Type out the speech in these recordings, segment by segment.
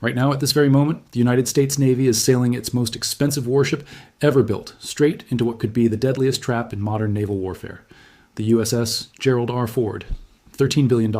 Right now, at this very moment, the United States Navy is sailing its most expensive warship ever built, straight into what could be the deadliest trap in modern naval warfare. The USS Gerald R. Ford, $13 billion,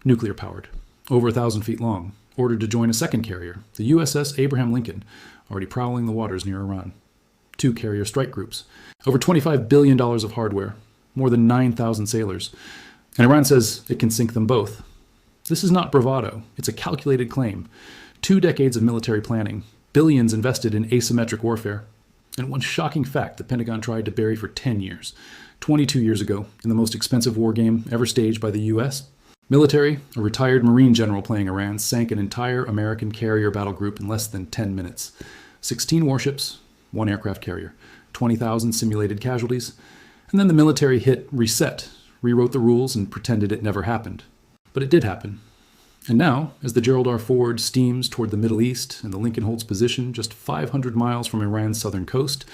nuclear-powered, over 1,000 feet long, ordered to join a second carrier, the USS Abraham Lincoln, already prowling the waters near Iran. 2 carrier strike groups, over $25 billion of hardware, more than 9,000 sailors. And Iran says it can sink them both. This is not bravado, it's a calculated claim. 2 decades of military planning, billions invested in asymmetric warfare, and one shocking fact the Pentagon tried to bury for 10 years. 22 years ago, in the most expensive war game ever staged by the U.S., military, a retired Marine general playing Iran, sank an entire American carrier battle group in less than 10 minutes. 16 warships, 1 aircraft carrier, 20,000 simulated casualties, and then the military hit reset, rewrote the rules, and pretended it never happened. But it did happen. And now, as the Gerald R. Ford steams toward the Middle East and the Lincoln holds position just 500 miles from Iran's southern coast,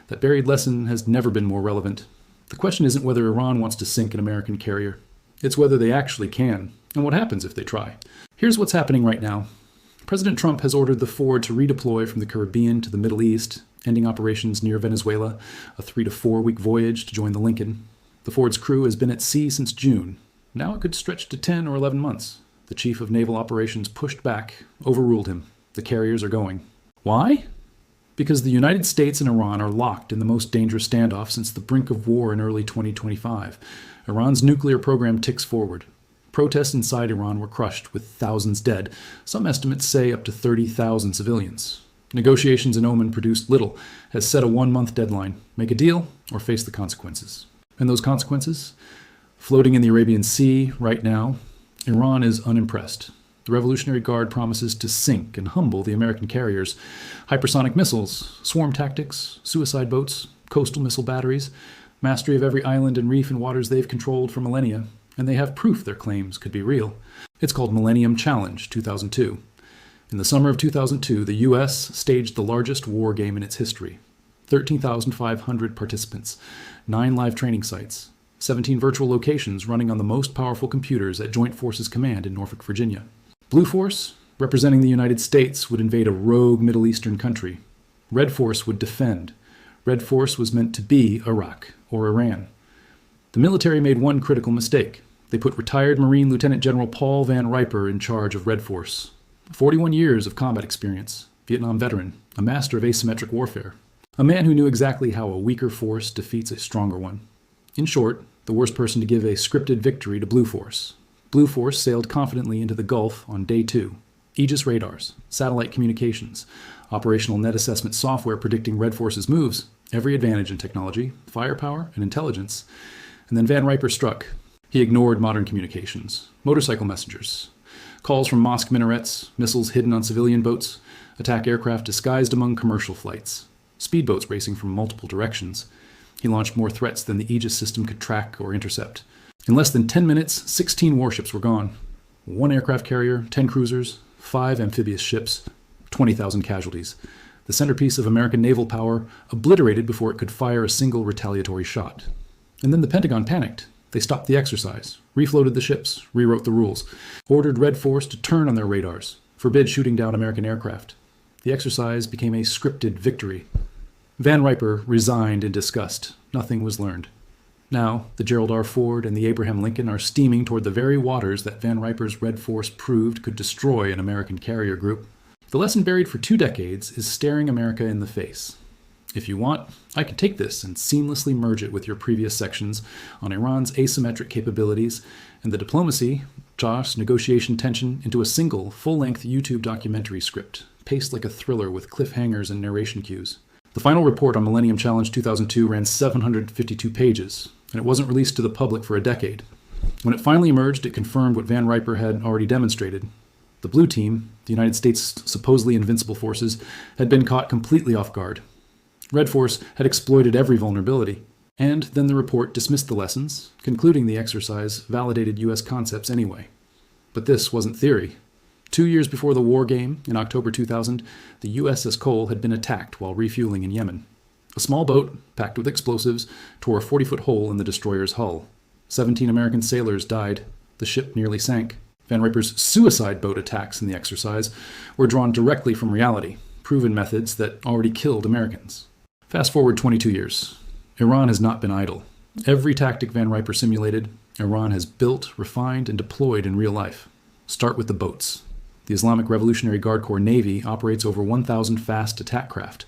that buried lesson has never been more relevant. The question isn't whether Iran wants to sink an American carrier. It's whether they actually can, and what happens if they try. Here's what's happening right now. President Trump has ordered the Ford to redeploy from the Caribbean to the Middle East, ending operations near Venezuela, a 3 to 4 week voyage to join the Lincoln. The Ford's crew has been at sea since June. Now it could stretch to 10 or 11 months. The chief of naval operations pushed back, overruled him. The carriers are going. Why? Because the United States and Iran are locked in the most dangerous standoff since the brink of war in early 2025. Iran's nuclear program ticks forward. Protests inside Iran were crushed, with thousands dead. Some estimates say up to 30,000 civilians. Negotiations in Oman produced little, has set a 1-month deadline. Make a deal or face the consequences. And those consequences? Floating in the Arabian Sea right now, Iran is unimpressed. The Revolutionary Guard promises to sink and humble the American carriers. Hypersonic missiles, swarm tactics, suicide boats, coastal missile batteries, mastery of every island and reef and waters they've controlled for millennia, and they have proof their claims could be real. It's called Millennium Challenge 2002. In the summer of 2002, the U.S. staged the largest war game in its history. 13,500 participants, 9 live training sites, 17 virtual locations running on the most powerful computers at Joint Forces Command in Norfolk, Virginia. Blue Force, representing the United States, would invade a rogue Middle Eastern country. Red Force would defend. Red Force was meant to be Iraq or Iran. The military made one critical mistake. They put retired Marine Lieutenant General Paul Van Riper in charge of Red Force. 41 years of combat experience, Vietnam veteran, a master of asymmetric warfare. A man who knew exactly how a weaker force defeats a stronger one. In short, the worst person to give a scripted victory to Blue Force. Blue Force sailed confidently into the Gulf on day 2. Aegis radars, satellite communications, operational net assessment software predicting Red Force's moves, every advantage in technology, firepower, and intelligence. And then Van Riper struck. He ignored modern communications, motorcycle messengers, calls from mosque minarets, missiles hidden on civilian boats, attack aircraft disguised among commercial flights, speedboats racing from multiple directions. He launched more threats than the Aegis system could track or intercept. In less than 10 minutes, 16 warships were gone. 1 aircraft carrier, 10 cruisers, 5 amphibious ships, 20,000 casualties. The centerpiece of American naval power obliterated before it could fire a single retaliatory shot. And then the Pentagon panicked. They stopped the exercise, refloated the ships, rewrote the rules, ordered Red Force to turn on their radars, forbid shooting down American aircraft. The exercise became a scripted victory. Van Riper resigned in disgust. Nothing was learned. Now, the Gerald R. Ford and the Abraham Lincoln are steaming toward the very waters that Van Riper's Red Force proved could destroy an American carrier group. The lesson buried for 2 decades is staring America in the face. If you want, I can take this and seamlessly merge it with your previous sections on Iran's asymmetric capabilities and the diplomacy, chaos, negotiation tension into a single, full-length YouTube documentary script, paced like a thriller with cliffhangers and narration cues. The final report on Millennium Challenge 2002 ran 752 pages, and it wasn't released to the public for a decade. When it finally emerged, it confirmed what Van Riper had already demonstrated. The blue team, the United States' supposedly invincible forces, had been caught completely off guard. Red Force had exploited every vulnerability. And then the report dismissed the lessons, concluding the exercise validated U.S. concepts anyway. But this wasn't theory. 2 years before the war game, in October 2000, the USS Cole had been attacked while refueling in Yemen. A small boat, packed with explosives, tore a 40-foot hole in the destroyer's hull. 17 American sailors died. The ship nearly sank. Van Riper's suicide boat attacks in the exercise were drawn directly from reality, proven methods that already killed Americans. Fast forward 22 years. Iran has not been idle. Every tactic Van Riper simulated, Iran has built, refined, and deployed in real life. Start with the boats. The Islamic Revolutionary Guard Corps Navy operates over 1,000 fast attack craft,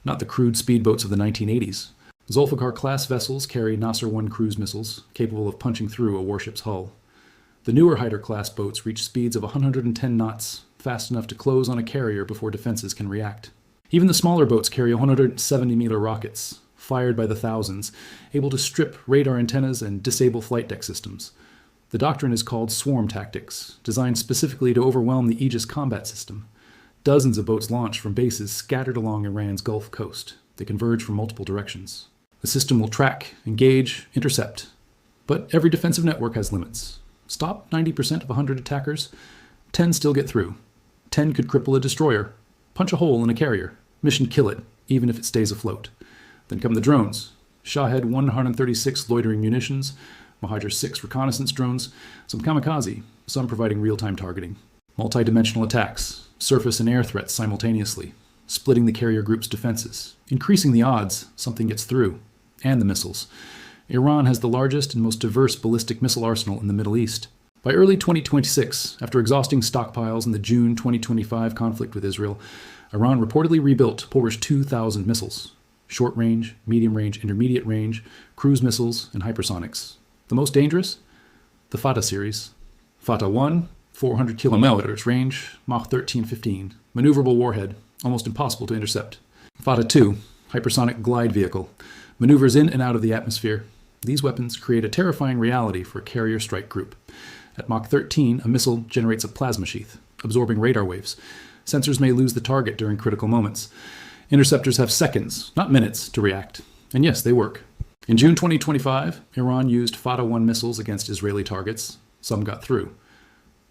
not the crude speedboats of the 1980s. Zulfikar-class vessels carry Nasser-1 cruise missiles, capable of punching through a warship's hull. The newer Hyder-class boats reach speeds of 110 knots, fast enough to close on a carrier before defenses can react. Even the smaller boats carry 170-meter rockets, fired by the thousands, able to strip radar antennas and disable flight deck systems. The doctrine is called swarm tactics, designed specifically to overwhelm the Aegis combat system. Dozens of boats launch from bases scattered along Iran's Gulf coast. They converge from multiple directions. The system will track, engage, intercept. But every defensive network has limits. Stop 90% of 100 attackers, 10 still get through. 10 could cripple a destroyer, punch a hole in a carrier, mission kill it, even if it stays afloat. Then come the drones. Shahed 136 loitering munitions, Mohajer 6 reconnaissance drones, some kamikaze, some providing real-time targeting. Multi-dimensional attacks, surface and air threats simultaneously, splitting the carrier group's defenses, increasing the odds something gets through, and the missiles. Iran has the largest and most diverse ballistic missile arsenal in the Middle East. By early 2026, after exhausting stockpiles in the June 2025 conflict with Israel, Iran reportedly rebuilt Polish 2,000 missiles. Short-range, medium-range, intermediate-range, cruise missiles, and hypersonics. The most dangerous? The Fatah series. Fatah 1, 400 kilometers range, Mach 13-15, maneuverable warhead, almost impossible to intercept. Fatah 2, hypersonic glide vehicle, maneuvers in and out of the atmosphere. These weapons create a terrifying reality for a carrier strike group. At Mach 13, a missile generates a plasma sheath, absorbing radar waves. Sensors may lose the target during critical moments. Interceptors have seconds, not minutes, to react. And yes, they work. In June 2025, Iran used Fatah 1 missiles against Israeli targets. Some got through.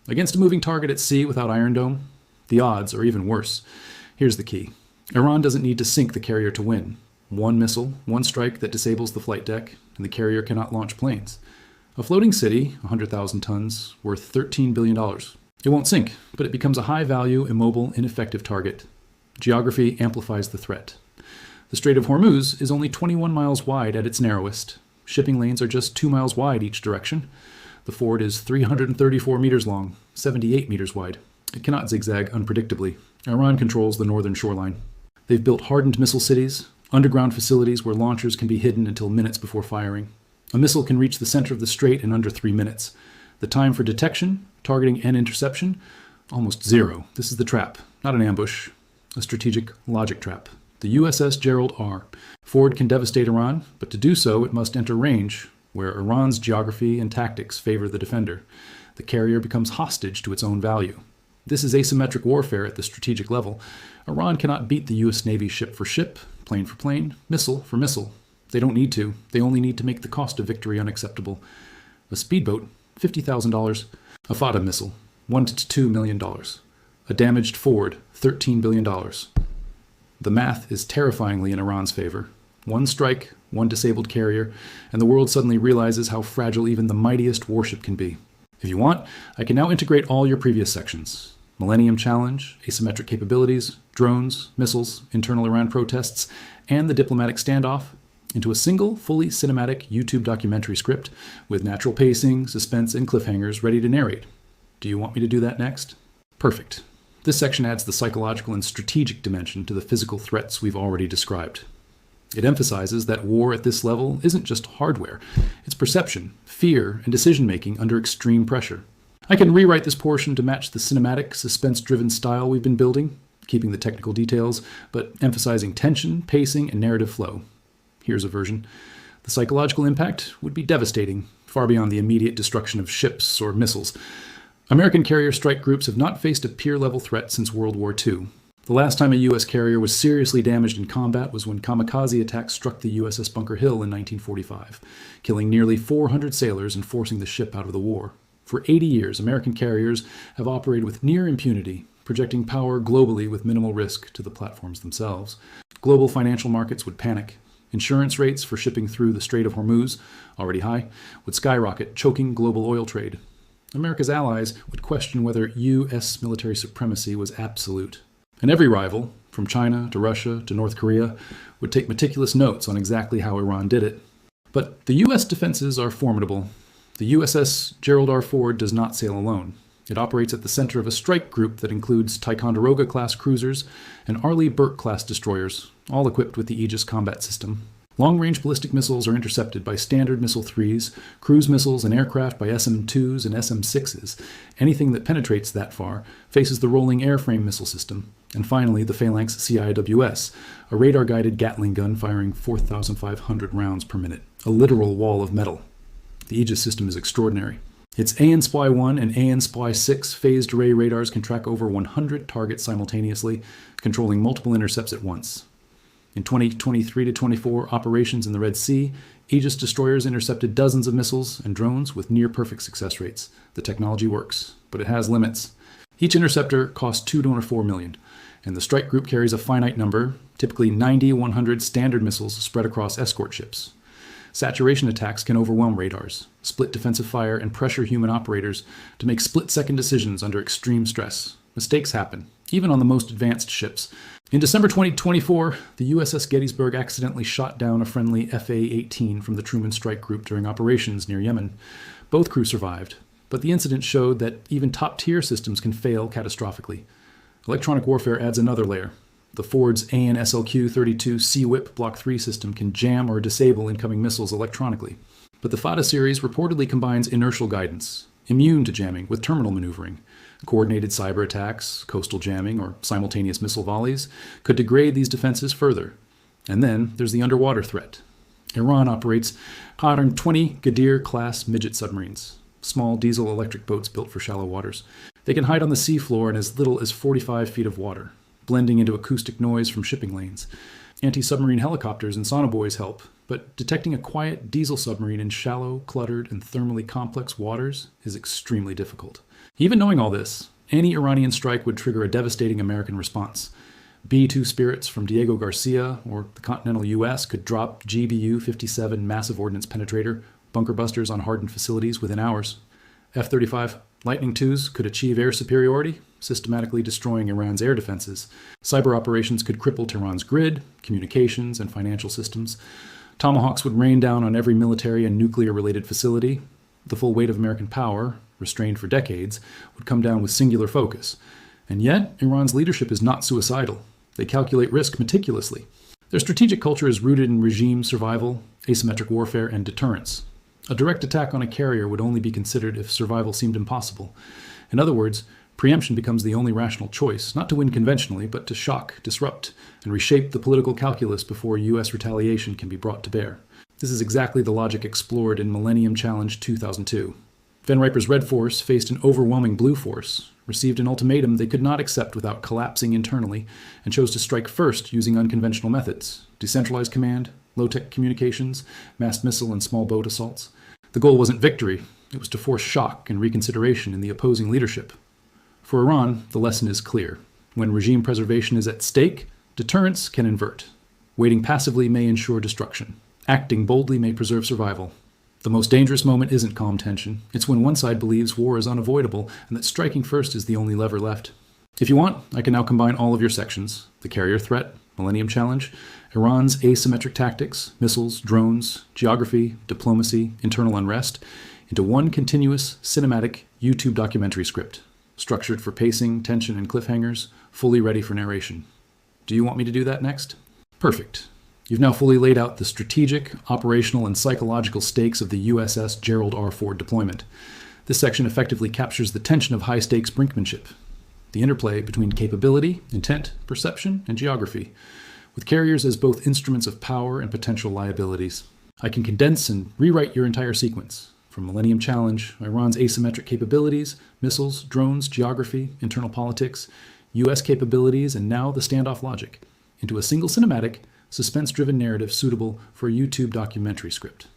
Against a moving target at sea without Iron Dome, the odds are even worse. Here's the key. Iran doesn't need to sink the carrier to win. One missile, one strike that disables the flight deck, and the carrier cannot launch planes. A floating city, 100,000 tons, worth $13 billion. It won't sink, but it becomes a high-value, immobile, ineffective target. Geography amplifies the threat. The Strait of Hormuz is only 21 miles wide at its narrowest. Shipping lanes are just 2 miles wide each direction. The ford is 334 meters long, 78 meters wide. It cannot zigzag unpredictably. Iran controls the northern shoreline. They've built hardened missile cities, underground facilities where launchers can be hidden until minutes before firing. A missile can reach the center of the strait in under 3 minutes. The time for detection, targeting, and interception? Almost zero. This is the trap, not an ambush. A strategic logic trap. The USS Gerald R. Ford can devastate Iran, but to do so it must enter range, where Iran's geography and tactics favor the defender. The carrier becomes hostage to its own value. This is asymmetric warfare at the strategic level. Iran cannot beat the U.S. Navy ship for ship, plane for plane, missile for missile. They don't need to. They only need to make the cost of victory unacceptable. A speedboat, $50,000. A Fatah missile, $1 to $2 million. A damaged Ford, $13 billion. The math is terrifyingly in Iran's favor. One strike, one disabled carrier, and the world suddenly realizes how fragile even the mightiest warship can be. If you want, I can now integrate all your previous sections. Millennium Challenge, asymmetric capabilities, drones, missiles, internal Iran protests, and the diplomatic standoff into a single, fully cinematic YouTube documentary script with natural pacing, suspense, and cliffhangers ready to narrate. Do you want me to do that next? Perfect. This section adds the psychological and strategic dimension to the physical threats we've already described. It emphasizes that war at this level isn't just hardware. It's perception, fear, and decision-making under extreme pressure. I can rewrite this portion to match the cinematic, suspense-driven style we've been building, keeping the technical details, but emphasizing tension, pacing, and narrative flow. Here's a version. The psychological impact would be devastating, far beyond the immediate destruction of ships or missiles. American carrier strike groups have not faced a peer-level threat since World War II. The last time a U.S. carrier was seriously damaged in combat was when kamikaze attacks struck the USS Bunker Hill in 1945, killing nearly 400 sailors and forcing the ship out of the war. For 80 years, American carriers have operated with near impunity, projecting power globally with minimal risk to the platforms themselves. Global financial markets would panic. Insurance rates for shipping through the Strait of Hormuz, already high, would skyrocket, choking global oil trade. America's allies would question whether U.S. military supremacy was absolute. And every rival, from China to Russia to North Korea, would take meticulous notes on exactly how Iran did it. But the U.S. defenses are formidable. The USS Gerald R. Ford does not sail alone. It operates at the center of a strike group that includes Ticonderoga-class cruisers and Arleigh Burke-class destroyers, all equipped with the Aegis combat system. Long-range ballistic missiles are intercepted by Standard Missile-3s, cruise missiles and aircraft by SM-2s and SM-6s. Anything that penetrates that far faces the rolling airframe missile system. And finally, the Phalanx CIWS, a radar-guided Gatling gun firing 4,500 rounds per minute, a literal wall of metal. The Aegis system is extraordinary. Its AN-SPY-1 and AN-SPY-6 phased array radars can track over 100 targets simultaneously, controlling multiple intercepts at once. In 2023-24 operations in the Red Sea, Aegis destroyers intercepted dozens of missiles and drones with near-perfect success rates. The technology works, but it has limits. Each interceptor costs $2 to $4 million, and the strike group carries a finite number, typically 90-100 standard missiles spread across escort ships. Saturation attacks can overwhelm radars, split defensive fire, and pressure human operators to make split-second decisions under extreme stress. Mistakes happen, even on the most advanced ships. In December 2024, the USS Gettysburg accidentally shot down a friendly FA-18 from the Truman Strike Group during operations near Yemen. Both crew survived, but the incident showed that even top-tier systems can fail catastrophically. Electronic warfare adds another layer. The Ford's AN/SLQ-32 Sea-Whip Block 3 system can jam or disable incoming missiles electronically. But the FATA series reportedly combines inertial guidance, immune to jamming with terminal maneuvering. Coordinated cyber attacks, coastal jamming, or simultaneous missile volleys could degrade these defenses further. And then there's the underwater threat. Iran operates 120 Ghadir-class midget submarines, small diesel-electric boats built for shallow waters. They can hide on the seafloor in as little as 45 feet of water, blending into acoustic noise from shipping lanes. Anti-submarine helicopters and sonobuoys help, but detecting a quiet diesel submarine in shallow, cluttered, and thermally complex waters is extremely difficult. Even knowing all this, any Iranian strike would trigger a devastating American response. B-2 Spirits from Diego Garcia or the continental U.S. could drop GBU-57 massive ordnance penetrator bunker busters on hardened facilities within hours. F-35 Lightning IIs could achieve air superiority, systematically destroying Iran's air defenses. Cyber operations could cripple Tehran's grid, communications, and financial systems. Tomahawks would rain down on every military and nuclear-related facility. The full weight of American power, restrained for decades, would come down with singular focus. And yet, Iran's leadership is not suicidal. They calculate risk meticulously. Their strategic culture is rooted in regime survival, asymmetric warfare, and deterrence. A direct attack on a carrier would only be considered if survival seemed impossible. In other words, preemption becomes the only rational choice, not to win conventionally, but to shock, disrupt, and reshape the political calculus before U.S. retaliation can be brought to bear. This is exactly the logic explored in Millennium Challenge 2002. Van Riper's Red Force faced an overwhelming Blue Force, received an ultimatum they could not accept without collapsing internally, and chose to strike first using unconventional methods: decentralized command, low-tech communications, massed missile and small boat assaults. The goal wasn't victory, it was to force shock and reconsideration in the opposing leadership. For Iran, the lesson is clear. When regime preservation is at stake, deterrence can invert. Waiting passively may ensure destruction. Acting boldly may preserve survival. The most dangerous moment isn't calm tension. It's when one side believes war is unavoidable and that striking first is the only lever left. If you want, I can now combine all of your sections: the carrier threat, Millennium Challenge, Iran's asymmetric tactics, missiles, drones, geography, diplomacy, internal unrest, into one continuous, cinematic YouTube documentary script, structured for pacing, tension, and cliffhangers, fully ready for narration. Do you want me to do that next? Perfect. You've now fully laid out the strategic, operational, and psychological stakes of the USS Gerald R. Ford deployment. This section effectively captures the tension of high-stakes brinkmanship, the interplay between capability, intent, perception, and geography, with carriers as both instruments of power and potential liabilities. I can condense and rewrite your entire sequence, from Millennium Challenge, Iran's asymmetric capabilities, missiles, drones, geography, internal politics, U.S. capabilities, and now the standoff logic, into a single cinematic, suspense-driven narrative suitable for a YouTube documentary script.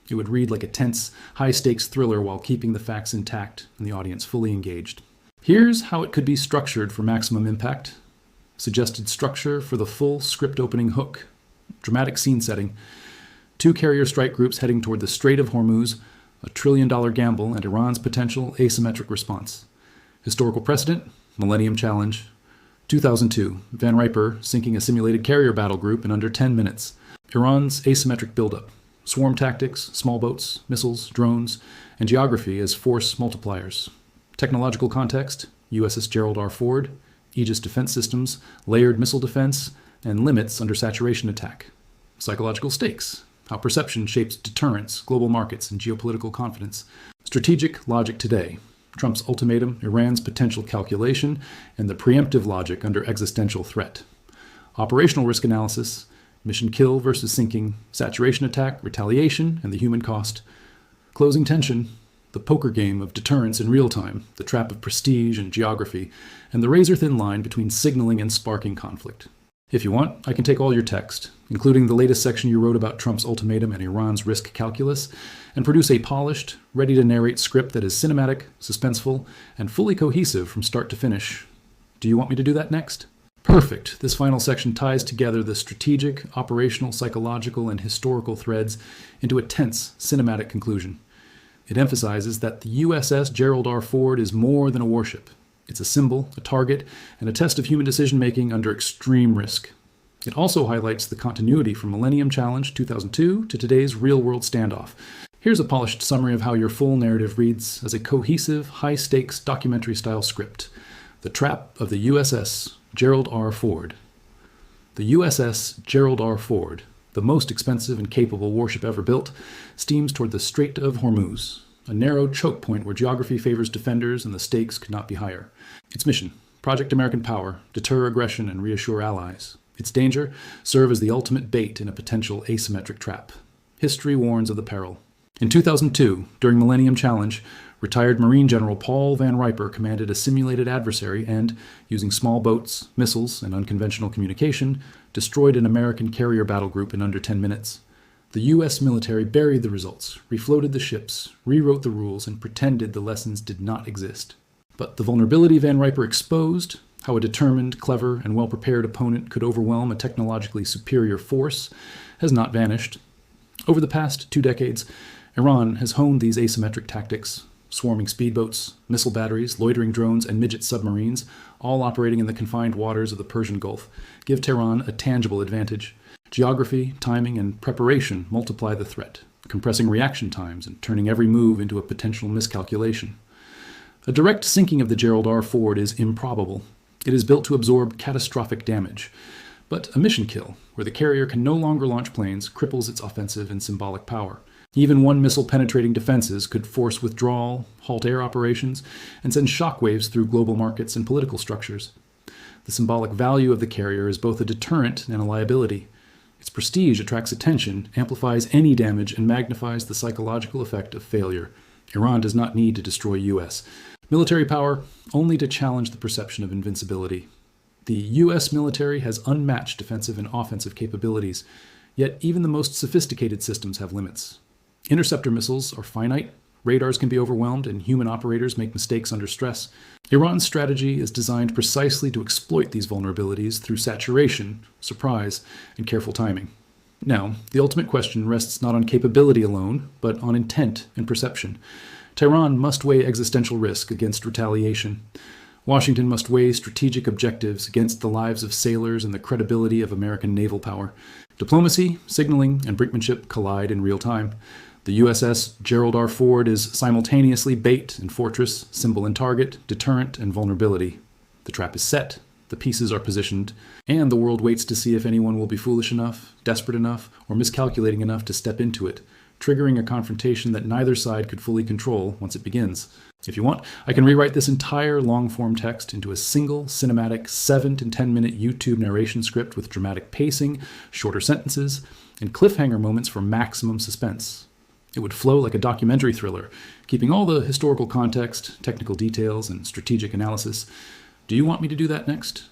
It would read like a tense, high-stakes thriller while keeping the facts intact and the audience fully engaged. Here's how it could be structured for maximum impact. Suggested structure for the full script opening hook. Dramatic scene setting. 2 carrier strike groups heading toward the Strait of Hormuz, a trillion-dollar gamble, and Iran's potential asymmetric response. Historical precedent, Millennium Challenge. 2002, Van Riper sinking a simulated carrier battle group in under 10 minutes. Iran's asymmetric buildup. Swarm tactics, small boats, missiles, drones, and geography as force multipliers. Technological context, USS Gerald R. Ford, Aegis defense systems, layered missile defense, and limits under saturation attack. Psychological stakes, how perception shapes deterrence, global markets, and geopolitical confidence. Strategic logic today, Trump's ultimatum, Iran's potential calculation, and the preemptive logic under existential threat. Operational risk analysis, mission kill versus sinking, saturation attack, retaliation, and the human cost. Closing tension, the poker game of deterrence in real time, the trap of prestige and geography, and the razor-thin line between signaling and sparking conflict. If you want, I can take all your text, including the latest section you wrote about Trump's ultimatum and Iran's risk calculus, and produce a polished, ready-to-narrate script that is cinematic, suspenseful, and fully cohesive from start to finish. Do you want me to do that next? Perfect. This final section ties together the strategic, operational, psychological, and historical threads into a tense, cinematic conclusion. It emphasizes that the USS Gerald R. Ford is more than a warship. It's a symbol, a target, and a test of human decision-making under extreme risk. It also highlights the continuity from Millennium Challenge 2002 to today's real-world standoff. Here's a polished summary of how your full narrative reads as a cohesive, high-stakes, documentary-style script. The Trap of the USS Gerald R. Ford. The USS Gerald R. Ford, the most expensive and capable warship ever built, steams toward the Strait of Hormuz, a narrow choke point where geography favors defenders and the stakes could not be higher. Its mission, Project American Power, deter aggression and reassure allies. Its danger, serve as the ultimate bait in a potential asymmetric trap. History warns of the peril. In 2002, during Millennium Challenge, retired Marine General Paul Van Riper commanded a simulated adversary and, using small boats, missiles, and unconventional communication, destroyed an American carrier battle group in under 10 minutes. The U.S. military buried the results, refloated the ships, rewrote the rules, and pretended the lessons did not exist. But the vulnerability Van Riper exposed, how a determined, clever, and well-prepared opponent could overwhelm a technologically superior force, has not vanished. Over the past 2 decades, Iran has honed these asymmetric tactics. Swarming speedboats, missile batteries, loitering drones, and midget submarines, all operating in the confined waters of the Persian Gulf, give Tehran a tangible advantage. Geography, timing, and preparation multiply the threat, compressing reaction times and turning every move into a potential miscalculation. A direct sinking of the Gerald R. Ford is improbable. It is built to absorb catastrophic damage. But a mission kill, where the carrier can no longer launch planes, cripples its offensive and symbolic power. Even one missile-penetrating defenses could force withdrawal, halt air operations, and send shockwaves through global markets and political structures. The symbolic value of the carrier is both a deterrent and a liability. Its prestige attracts attention, amplifies any damage, and magnifies the psychological effect of failure. Iran does not need to destroy U.S. military power, only to challenge the perception of invincibility. The U.S. military has unmatched defensive and offensive capabilities, yet even the most sophisticated systems have limits. Interceptor missiles are finite, radars can be overwhelmed, and human operators make mistakes under stress. Iran's strategy is designed precisely to exploit these vulnerabilities through saturation, surprise, and careful timing. Now, the ultimate question rests not on capability alone, but on intent and perception. Tehran must weigh existential risk against retaliation. Washington must weigh strategic objectives against the lives of sailors and the credibility of American naval power. Diplomacy, signaling, and brinkmanship collide in real time. The USS Gerald R. Ford is simultaneously bait and fortress, symbol and target, deterrent and vulnerability. The trap is set, the pieces are positioned, and the world waits to see if anyone will be foolish enough, desperate enough, or miscalculating enough to step into it, triggering a confrontation that neither side could fully control once it begins. If you want, I can rewrite this entire long-form text into a single, cinematic, 7 to 10-minute YouTube narration script with dramatic pacing, shorter sentences, and cliffhanger moments for maximum suspense. It would flow like a documentary thriller, keeping all the historical context, technical details, and strategic analysis. Do you want me to do that next?